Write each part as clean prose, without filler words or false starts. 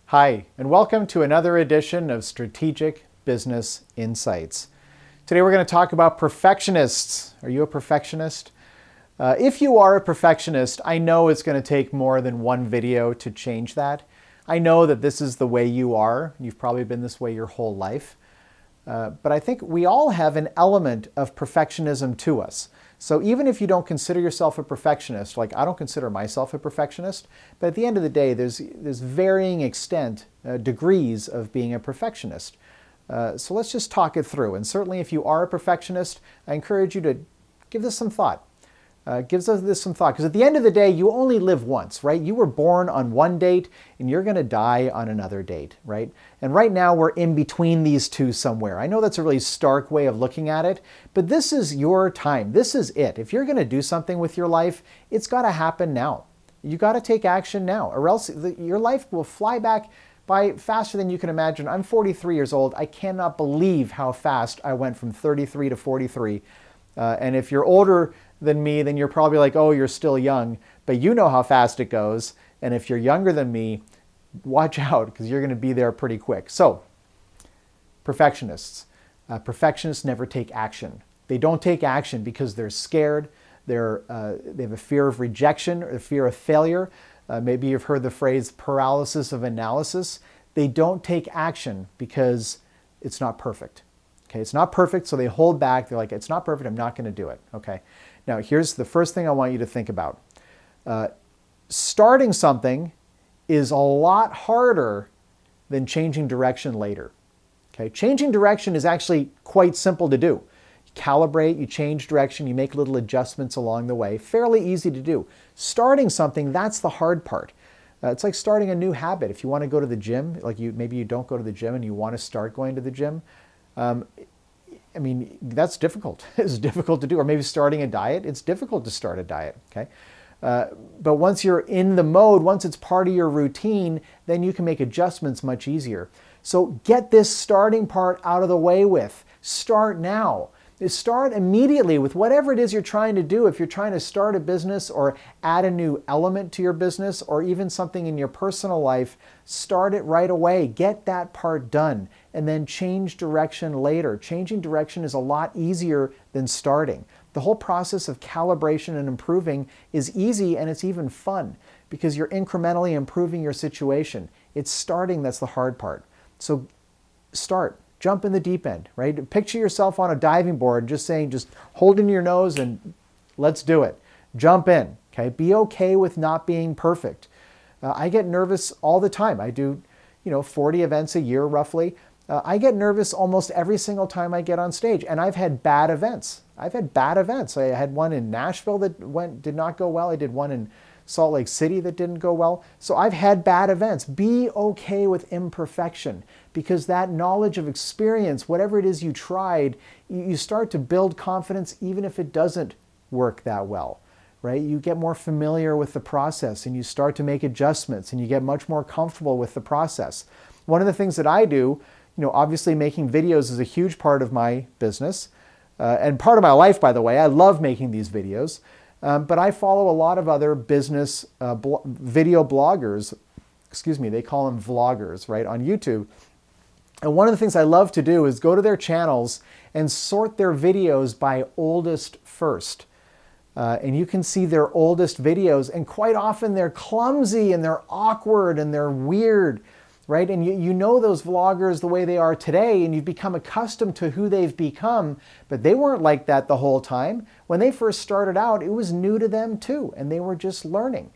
Hi, and welcome to another edition of Strategic Business Insights. Today we're going to talk about perfectionists. Are you a perfectionist? If you are a perfectionist, I know it's going to take more than one video to change that. I know that this is the way you are. You've probably been this way your whole life. But I think we all have an element of perfectionism to us. So even if you don't consider yourself a perfectionist, like I don't consider myself a perfectionist, but at the end of the day, there's varying extent, degrees of being a perfectionist. So let's just talk it through. And certainly if you are a perfectionist, I encourage you to give this some thought. Gives us this some thought, because at the end of the day, you only live once, right? You were born on one date and you're going to die on another date, right? And right now we're in between these two somewhere. I know that's a really stark way of looking at it, but this is your time. This is it. If you're going to do something with your life, it's got to happen now. You got to take action now, or else your life will fly back by faster than you can imagine. I'm 43 years old. I cannot believe how fast I went from 33 to 43. And if you're older than me, then you're probably like, oh, you're still young, but you know how fast it goes. And if you're younger than me, watch out, because you're going to be there pretty quick. So, perfectionists. Perfectionists never take action. They don't take action because they're scared. They have a fear of rejection or a fear of failure. Maybe you've heard the phrase paralysis of analysis. They don't take action because it's not perfect. Okay, it's not perfect, so they hold back. They're like, it's not perfect, I'm not going to do it. Okay. Now, here's the first thing I want you to think about. Starting something is a lot harder than changing direction later. Okay, changing direction is actually quite simple to do. You calibrate, you change direction, you make little adjustments along the way. Fairly easy to do. Starting something, that's the hard part. It's like starting a new habit. If you want to go to the gym, like maybe you don't go to the gym and you want to start going to the gym, I mean, that's difficult. It's difficult to do. Or maybe starting a diet, it's difficult to start a diet, okay? But once you're in the mode, once it's part of your routine, then you can make adjustments much easier. So get this starting part out of the way with. Start now. Start immediately with whatever it is you're trying to do. If you're trying to start a business or add a new element to your business or even something in your personal life, start it right away. Get that part done and then change direction later. Changing direction is a lot easier than starting. The whole process of calibration and improving is easy, and it's even fun because you're incrementally improving your situation. It's starting that's the hard part. So start. Jump in the deep end, right? Picture yourself on a diving board, just holding your nose and let's do it. Jump in, okay? Be okay with not being perfect. I get nervous all the time. I do, 40 events a year roughly. I get nervous almost every single time I get on stage, and I've had bad events. I had one in Nashville that did not go well. I did one in Salt Lake City that didn't go well. So I've had bad events. Be okay with imperfection, because that knowledge of experience, whatever it is you tried, you start to build confidence even if it doesn't work that well, right? You get more familiar with the process and you start to make adjustments and you get much more comfortable with the process. One of the things that I do, obviously making videos is a huge part of my business and part of my life, by the way. I love making these videos. But I follow a lot of other business video bloggers, they call them vloggers, right, on YouTube. And one of the things I love to do is go to their channels and sort their videos by oldest first. And you can see their oldest videos, and quite often they're clumsy and they're awkward and they're weird, right? And you know those vloggers the way they are today, and you've become accustomed to who they've become, but they weren't like that the whole time. When they first started out, it was new to them too, and they were just learning.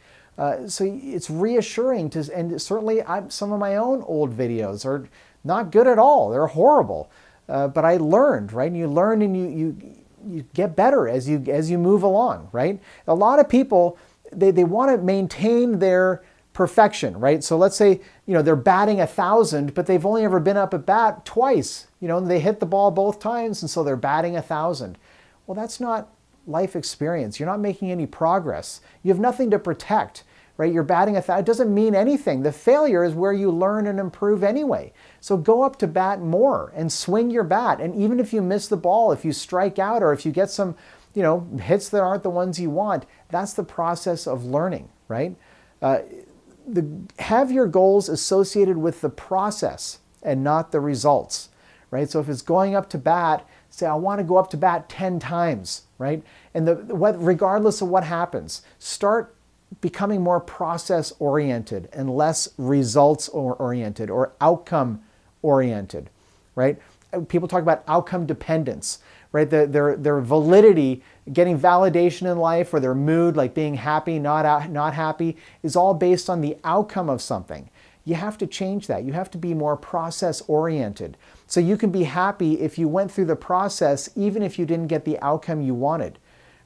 So it's reassuring and certainly some of my own old videos are not good at all. They're horrible. But I learned, right? And you learn and you get better as you move along, right? A lot of people, they want to maintain their perfection, right? So let's say, they're batting 1,000, but they've only ever been up at bat twice, and they hit the ball both times, and so they're batting 1,000. Well, that's not life experience. You're not making any progress. You have nothing to protect, right? You're batting 1,000. It doesn't mean anything. The failure is where you learn and improve anyway. So go up to bat more and swing your bat. And even if you miss the ball, if you strike out, or if you get some, hits that aren't the ones you want, that's the process of learning, right? have your goals associated with the process and not the results, right? So if it's going up to bat, say, I want to go up to bat 10 times, right? And regardless of what happens, start becoming more process oriented and less results oriented or outcome oriented, right? People talk about outcome dependence, right? Their validity, getting validation in life, or their mood, like being happy, not happy, is all based on the outcome of something. You have to change that. You have to be more process oriented. So you can be happy if you went through the process, even if you didn't get the outcome you wanted,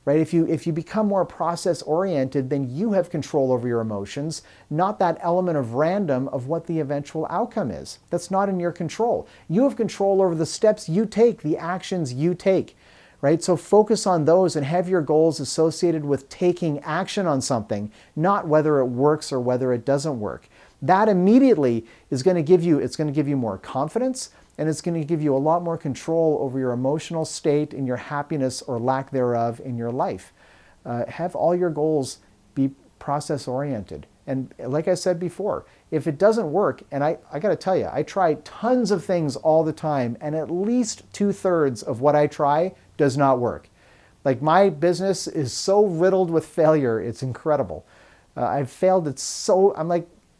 right? If you become more process oriented, then you have control over your emotions, not that element of random of what the eventual outcome is. That's not in your control. You have control over the steps you take, the actions you take, right? So focus on those and have your goals associated with taking action on something, not whether it works or whether it doesn't work. That immediately is going to give you more confidence, and it's going to give you a lot more control over your emotional state and your happiness or lack thereof in your life. Have all your goals be process oriented. And like I said before, if it doesn't work, and I got to tell you, I try tons of things all the time, and at least 2/3 of what I try does not work. Like, my business is so riddled with failure, it's incredible. I've failed at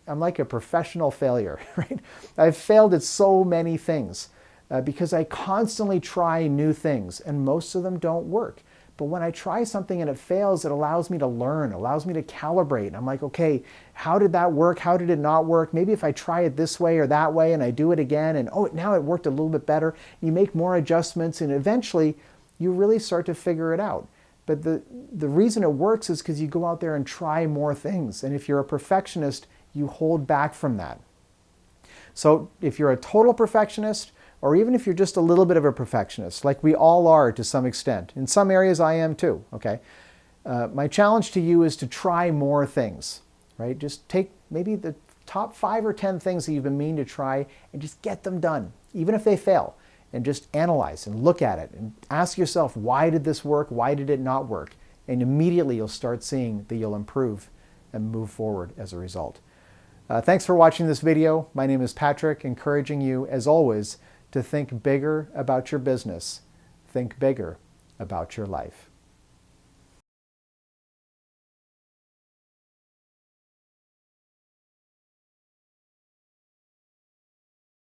I'm like a professional failure, right? I've failed at so many things because I constantly try new things, and most of them don't work. But when I try something and it fails, it allows me to learn, allows me to calibrate. I'm like, okay, how did that work? How did it not work? Maybe if I try it this way or that way and I do it again, and oh, now it worked a little bit better. You make more adjustments, and eventually you really start to figure it out. But the reason it works is because you go out there and try more things. And if you're a perfectionist, you hold back from that. So if you're a total perfectionist, or even if you're just a little bit of a perfectionist, like we all are to some extent, in some areas I am too, okay? My challenge to you is to try more things, right? Just take maybe the top 5 or 10 things that you've been meaning to try and just get them done, even if they fail, and just analyze and look at it and ask yourself, why did this work? Why did it not work? And immediately you'll start seeing that you'll improve and move forward as a result. Thanks for watching this video. My name is Patrick, encouraging you, as always, to think bigger about your business. Think bigger about your life.